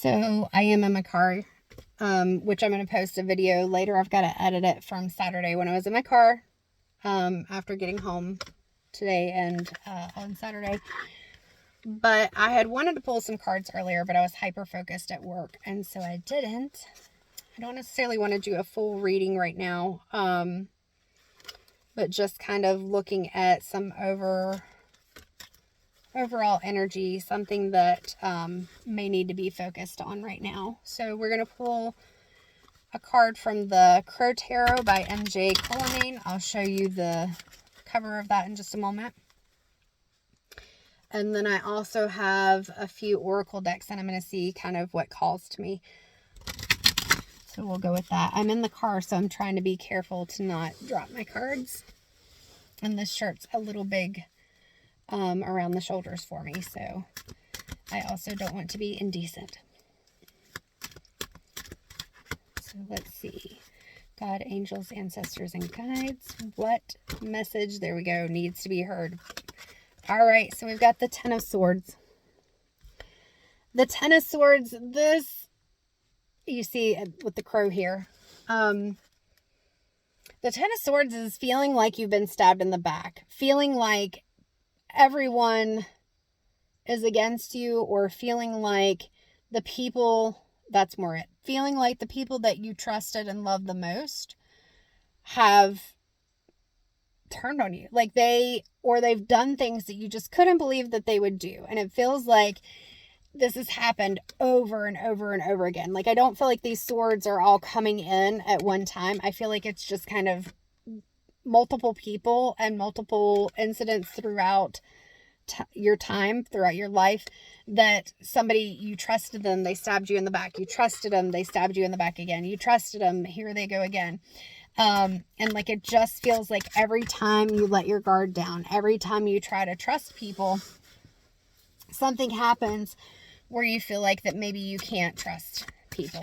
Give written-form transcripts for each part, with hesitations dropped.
So I am in my car, which I'm going to post a video later. I've got to edit it from Saturday when I was in my car after getting home today and on Saturday. But I had wanted to pull some cards earlier, but I was hyper-focused at work, and so I didn't. I don't necessarily want to do a full reading right now, but just kind of looking at some overall energy, something that may need to be focused on right now. So we're going to pull a card from the Crow Tarot by MJ Cullinane. I'll show you the cover of that in just a moment. And then I also have a few oracle decks, and I'm going to see kind of what calls to me. So we'll go with that. I'm in the car, so I'm trying to be careful to not drop my cards. And this shirt's a little big around the shoulders for me, so I also don't want to be indecent. So let's see. God, angels, ancestors, and guides. What message, there we go, needs to be heard? All right, so we've got the Ten of Swords. The Ten of Swords, this, you see with the crow here. The Ten of Swords is feeling like you've been stabbed in the back. Feeling like everyone is against you, or feeling like the people, that's more it. Feeling like the people that you trusted and loved the most have turned on you. Like they've done things that you just couldn't believe that they would do. And it feels like this has happened over and over and over again. Like I don't feel like these swords are all coming in at one time. I feel like it's just kind of multiple people and multiple incidents throughout your time, throughout your life, that somebody, you trusted them, they stabbed you in the back. You trusted them, they stabbed you in the back again. You trusted them, here they go again. And like it just feels like every time you let your guard down, every time you try to trust people, something happens where you feel like that maybe you can't trust people.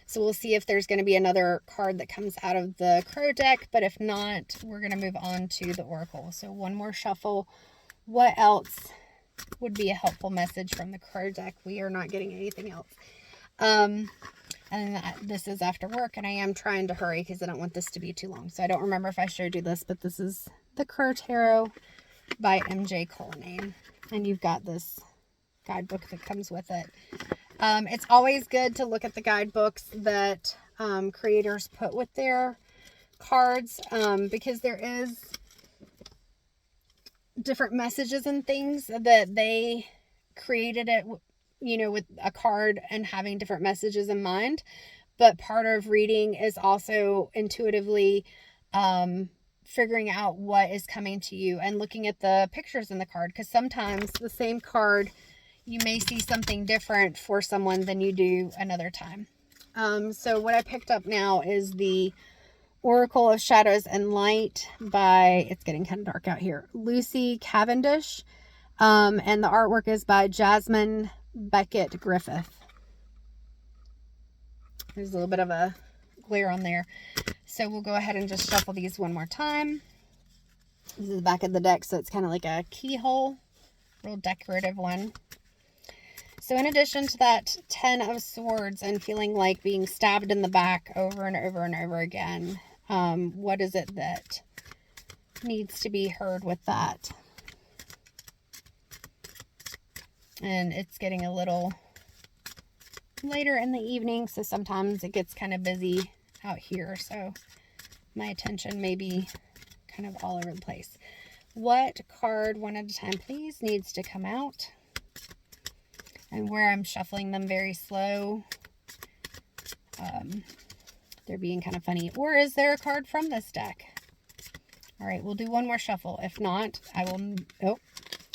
So we'll see if there's going to be another card that comes out of the Crow deck, but if not, we're going to move on to the Oracle. So one more shuffle. What else would be a helpful message from the Crow deck? We are not getting anything else. And this is after work, and I am trying to hurry because I don't want this to be too long. So I don't remember if I showed you this, but this is the Crow Tarot by MJ Cullinane. And you've got this guidebook that comes with it. It's always good to look at the guidebooks that creators put with their cards, because there is different messages and things that they created it, you know, with a card and having different messages in mind. But part of reading is also intuitively figuring out what is coming to you and looking at the pictures in the card, because sometimes the same card, you may see something different for someone than you do another time. So what I picked up now is the Oracle of Shadows and Light by, it's getting kind of dark out here, Lucy Cavendish. And the artwork is by Jasmine Beckett Griffith. There's a little bit of a glare on there. So we'll go ahead and just shuffle these one more time. This is the back of the deck, so it's kind of like a keyhole, real decorative one. So in addition to that 10 of Swords and feeling like being stabbed in the back over and over and over again, what is it that needs to be heard with that? And it's getting a little later in the evening, so sometimes it gets kind of busy out here, so my attention may be kind of all over the place. What card, one at a time please, needs to come out? And where I'm shuffling them very slow, they're being kind of funny. Or is there a card from this deck? All right, we'll do one more shuffle. If not, I will, oh,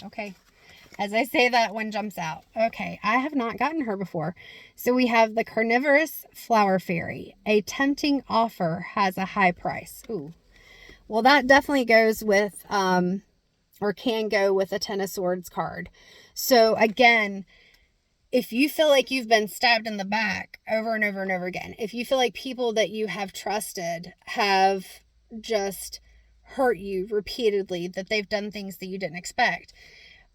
okay. As I say that, one jumps out. Okay, I have not gotten her before. So we have the Carnivorous Flower Fairy. A tempting offer has a high price. Ooh. Well, that definitely goes with, or can go with a Ten of Swords card. So again, if you feel like you've been stabbed in the back over and over and over again, if you feel like people that you have trusted have just hurt you repeatedly, that they've done things that you didn't expect,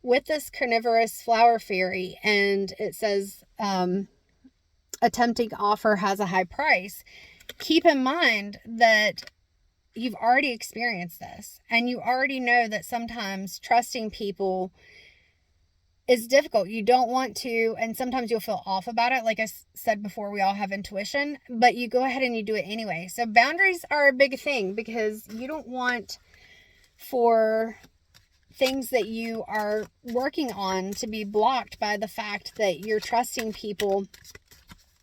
with this Carnivorous Flower Fairy, and it says a tempting offer has a high price, keep in mind that you've already experienced this, and you already know that sometimes trusting people is difficult. You don't want to, and sometimes you'll feel off about it. Like I said before, we all have intuition, but you go ahead and you do it anyway. So boundaries are a big thing, because you don't want for things that you are working on to be blocked by the fact that you're trusting people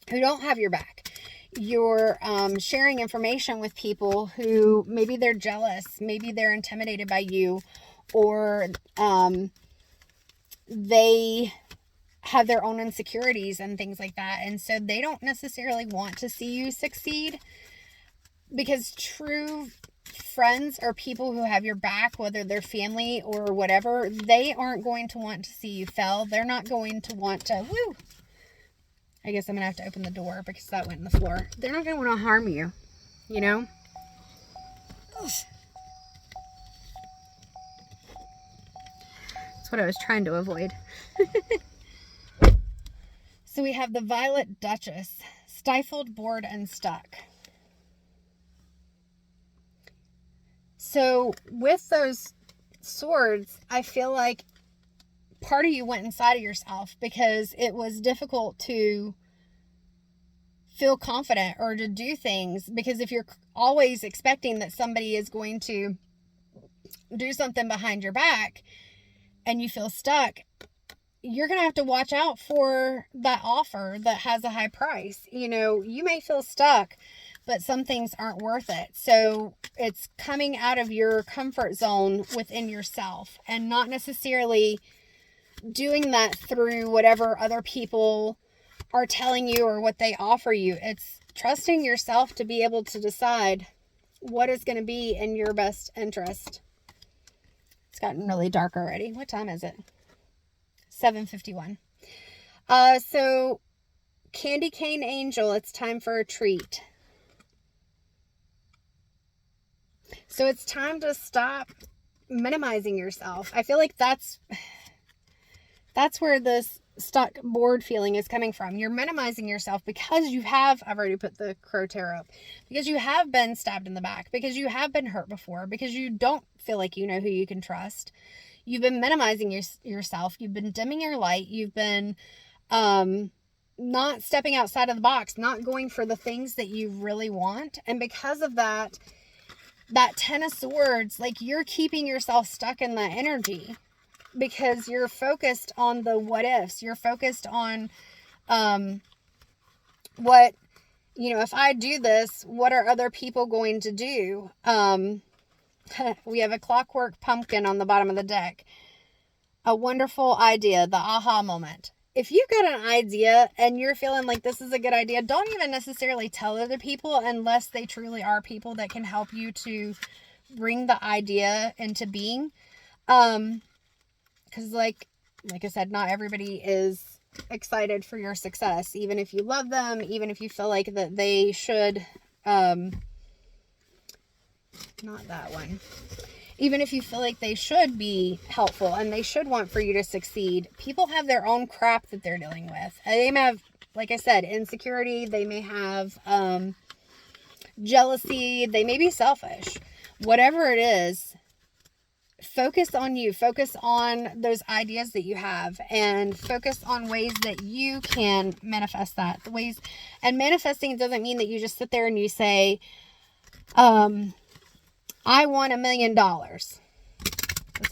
who don't have your back. You're sharing information with people who maybe they're jealous, maybe they're intimidated by you, or they have their own insecurities and things like that. And so they don't necessarily want to see you succeed, because true friends or people who have your back, whether they're family or whatever, they aren't going to want to see you fail. They're not going to want to, I guess I'm going to have to open the door because that went in the floor. They're not going to want to harm you, you know? That's what I was trying to avoid. So we have the Violet Duchess, stifled, bored, and stuck. So with those swords, I feel like part of you went inside of yourself because it was difficult to feel confident or to do things, because if you're always expecting that somebody is going to do something behind your back and you feel stuck, you're going to have to watch out for that offer that has a high price. You know, you may feel stuck, but some things aren't worth it. So it's coming out of your comfort zone within yourself, and not necessarily doing that through whatever other people are telling you or what they offer you. It's trusting yourself to be able to decide what is going to be in your best interest. It's gotten really dark already. What time is it? 7:51. So Candy Cane Angel, it's time for a treat. So it's time to stop minimizing yourself. I feel like that's where this stuck, bored feeling is coming from. You're minimizing yourself because you have, I've already put the Crow Tarot up, because you have been stabbed in the back, because you have been hurt before, because you don't feel like you know who you can trust. You've been minimizing yourself. You've been dimming your light. You've been not stepping outside of the box, not going for the things that you really want. And because of that Ten of Swords, like, you're keeping yourself stuck in that energy because you're focused on the what ifs. You're focused on what, you know, if I do this, what are other people going to do? We have a Clockwork Pumpkin on the bottom of the deck. A wonderful idea, the aha moment. If you've got an idea and you're feeling like this is a good idea, don't even necessarily tell other people unless they truly are people that can help you to bring the idea into being. Because like I said, not everybody is excited for your success, even if you love them, even if you feel like that they should, not that one. Even if you feel like they should be helpful and they should want for you to succeed, people have their own crap that they're dealing with. They may have, like I said, insecurity. They may have jealousy. They may be selfish. Whatever it is, focus on you. Focus on those ideas that you have, and focus on ways that you can manifest that. The ways, and manifesting doesn't mean that you just sit there and you say, I want $1 million. That's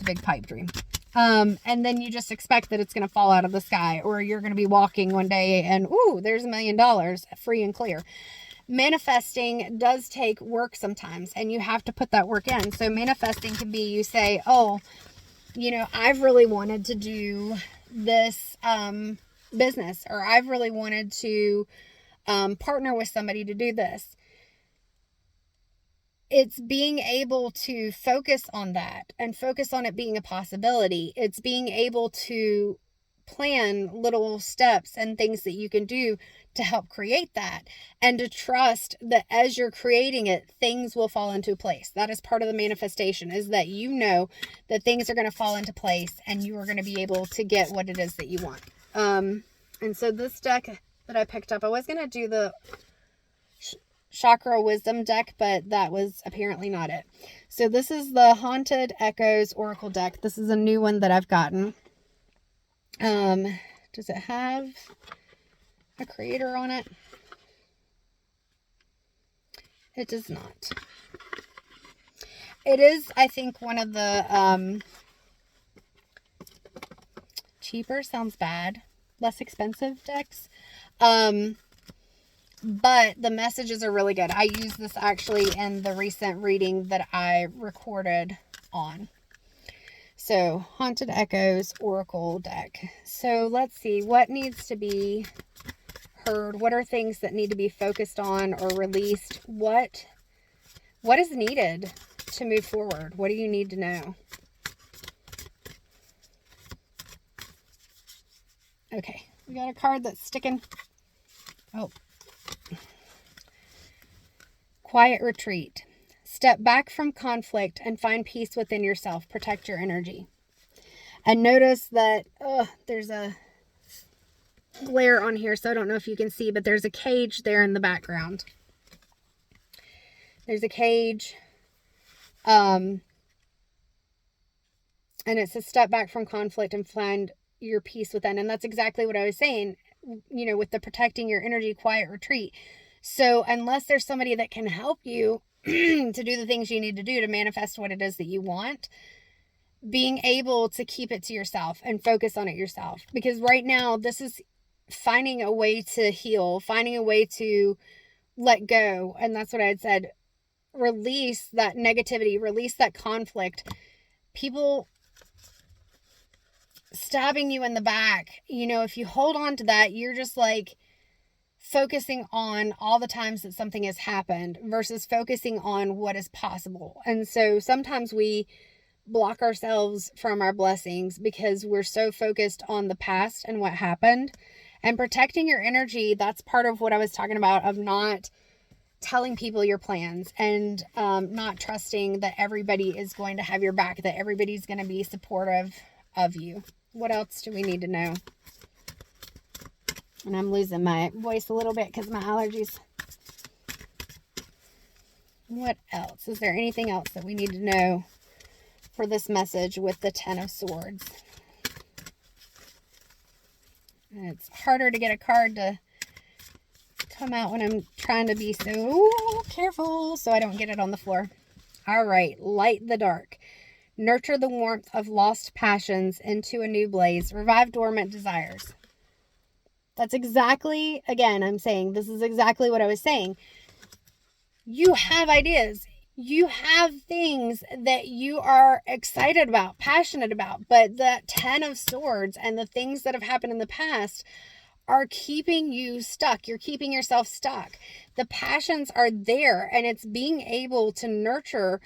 a big pipe dream. And then you just expect that it's going to fall out of the sky, or you're going to be walking one day and, ooh, there's $1 million free and clear. Manifesting does take work sometimes, and you have to put that work in. So manifesting can be, you say, oh, you know, I've really wanted to do this business, or I've really wanted to partner with somebody to do this. It's being able to focus on that and focus on it being a possibility. It's being able to plan little steps and things that you can do to help create that, and to trust that as you're creating it, things will fall into place. That is part of the manifestation, is that you know that things are going to fall into place and you are going to be able to get what it is that you want. And so this deck that I picked up. I was going to do the Chakra Wisdom deck, but that was apparently not it. So this is the Haunted Echoes Oracle deck. This is a new one that I've gotten. Does it have a creator on it? It does not. It is, I think, one of the cheaper, sounds bad, less expensive decks. But the messages are really good. I used this actually in the recent reading that I recorded on. So, Haunted Echoes Oracle deck. So, let's see. What needs to be heard? What are things that need to be focused on or released? What is needed to move forward? What do you need to know? Okay. We got a card that's sticking. Oh. Quiet retreat. Step back from conflict and find peace within yourself. Protect your energy. And notice that there's a glare on here, so I don't know if you can see, but there's a cage there in the background. There's a cage. And it says step back from conflict and find your peace within. And that's exactly what I was saying, with the protecting your energy, quiet retreat. So unless there's somebody that can help you to do the things you need to do to manifest what it is that you want, being able to keep it to yourself and focus on it yourself. Because right now, this is finding a way to heal, finding a way to let go. And that's what I had said. Release that negativity, release that conflict. People stabbing you in the back, if you hold on to that, you're just like focusing on all the times that something has happened versus focusing on what is possible. And so sometimes we block ourselves from our blessings because we're so focused on the past and what happened. And protecting your energy, that's part of what I was talking about, of not telling people your plans and not trusting that everybody is going to have your back, that everybody's going to be supportive of you. What else do we need to know? And I'm losing my voice a little bit because of my allergies. What else? Is there anything else that we need to know for this message with the Ten of Swords? And it's harder to get a card to come out when I'm trying to be so careful so I don't get it on the floor. All right. Light the dark. Nurture the warmth of lost passions into a new blaze. Revive dormant desires. That's exactly, again, I'm saying, this is exactly what I was saying. You have ideas. You have things that you are excited about, passionate about, but the Ten of Swords and the things that have happened in the past are keeping you stuck. You're keeping yourself stuck. The passions are there, and it's being able to nurture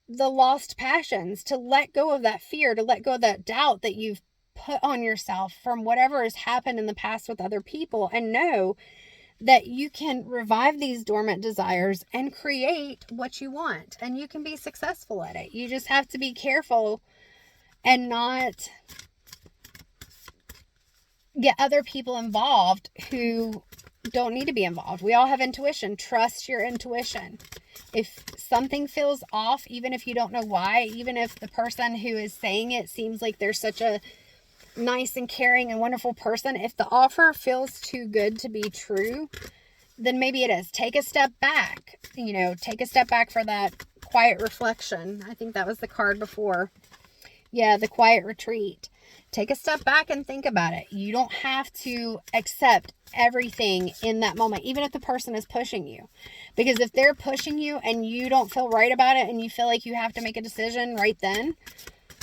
the lost passions, to let go of that fear, to let go of that doubt that you've put on yourself from whatever has happened in the past with other people, and know that you can revive these dormant desires and create what you want, and you can be successful at it. You just have to be careful and not get other people involved who don't need to be involved. We all have intuition. Trust your intuition. If something feels off, even if you don't know why, even if the person who is saying it seems like they're such a nice and caring and wonderful person, if the offer feels too good to be true, then maybe it is. Take a step back. Take a step back for that quiet reflection. I think that was the card before. Yeah, the quiet retreat. Take a step back and think about it. You don't have to accept everything in that moment, even if the person is pushing you. Because if they're pushing you and you don't feel right about it and you feel like you have to make a decision right then,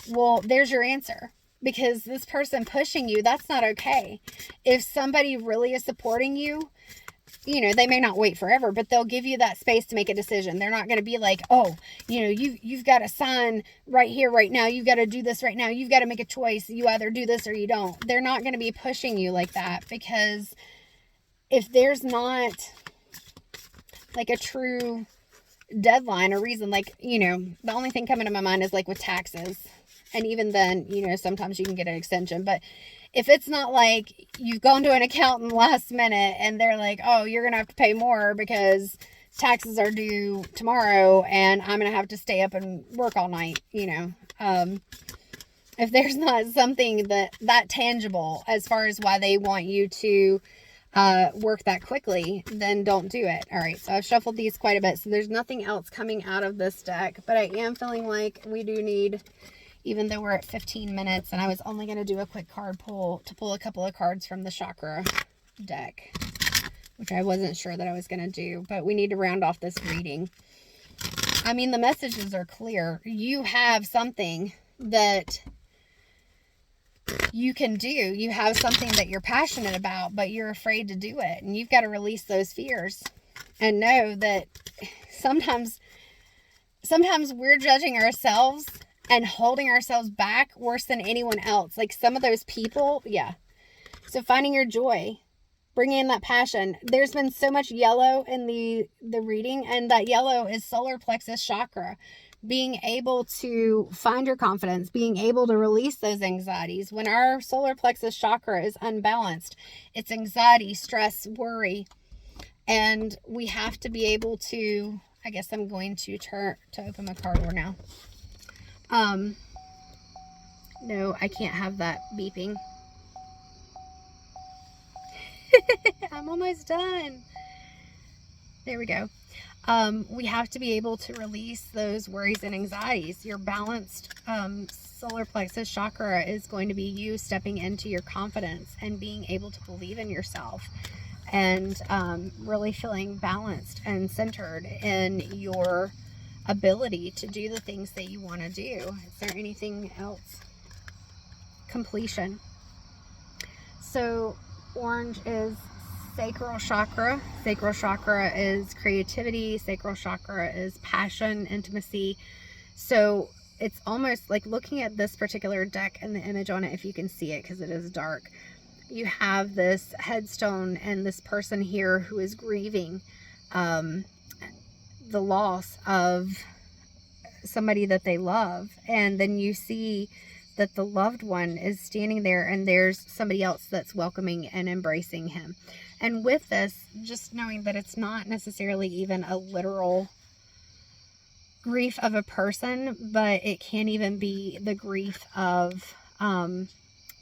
well, there's your answer. Because this person pushing you, that's not okay. If somebody really is supporting you, they may not wait forever, but they'll give you that space to make a decision. They're not going to be like, oh, you've got to sign right here, right now. You've got to do this right now. You've got to make a choice. You either do this or you don't. They're not going to be pushing you like that, because if there's not like a true deadline or reason, like, the only thing coming to my mind is like with taxes. And even then, you know, sometimes you can get an extension. But if it's not like you've gone to an accountant last minute and they're like, oh, you're going to have to pay more because taxes are due tomorrow and I'm going to have to stay up and work all night, you know. If there's not something that tangible as far as why they want you to work that quickly, then don't do it. All right, so I've shuffled these quite a bit, so there's nothing else coming out of this deck, but I am feeling like we do need, even though we're at 15 minutes and I was only going to do a quick card pull to pull a couple of cards from the chakra deck, which I wasn't sure that I was going to do, but we need to round off this reading. I mean, the messages are clear. You have something that you can do. You have something that you're passionate about, but you're afraid to do it. And you've got to release those fears and know that sometimes we're judging ourselves and holding ourselves back worse than anyone else. Like some of those people, yeah. So finding your joy, bringing in that passion. There's been so much yellow in the reading, and that yellow is solar plexus chakra. Being able to find your confidence, being able to release those anxieties. When our solar plexus chakra is unbalanced, it's anxiety, stress, worry. And we have to be able to, I guess I'm going to open my card door now. No, I can't have that beeping. I'm almost done. There we go. We have to be able to release those worries and anxieties. Your balanced solar plexus chakra is going to be you stepping into your confidence and being able to believe in yourself and really feeling balanced and centered in your ability to do the things that you want to do. Is there anything else? Completion. So orange is sacral chakra. Sacral chakra is creativity. Sacral chakra is passion, intimacy. So it's almost like looking at this particular deck and the image on it, if you can see it because it is dark. You have this headstone and this person here who is grieving the loss of somebody that they love. And then you see that the loved one is standing there and there's somebody else that's welcoming and embracing him. And with this, just knowing that it's not necessarily even a literal grief of a person, but it can even be the grief of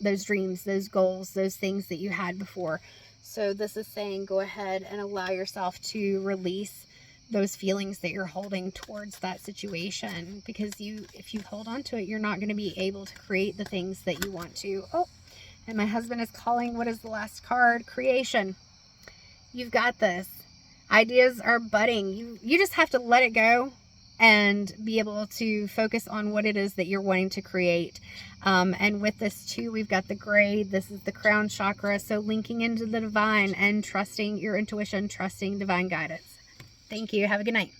those dreams, those goals, those things that you had before. So this is saying go ahead and allow yourself to release those feelings that you're holding towards that situation, because if you hold on to it, you're not going to be able to create the things that you want to. Oh, and my husband is calling. What is the last card? Creation. You've got this. Ideas are budding. You just have to let it go and be able to focus on what it is that you're wanting to create. And with this too, we've got the gray. This is the crown chakra. So linking into the divine and trusting your intuition, trusting divine guidance. Thank you. Have a good night.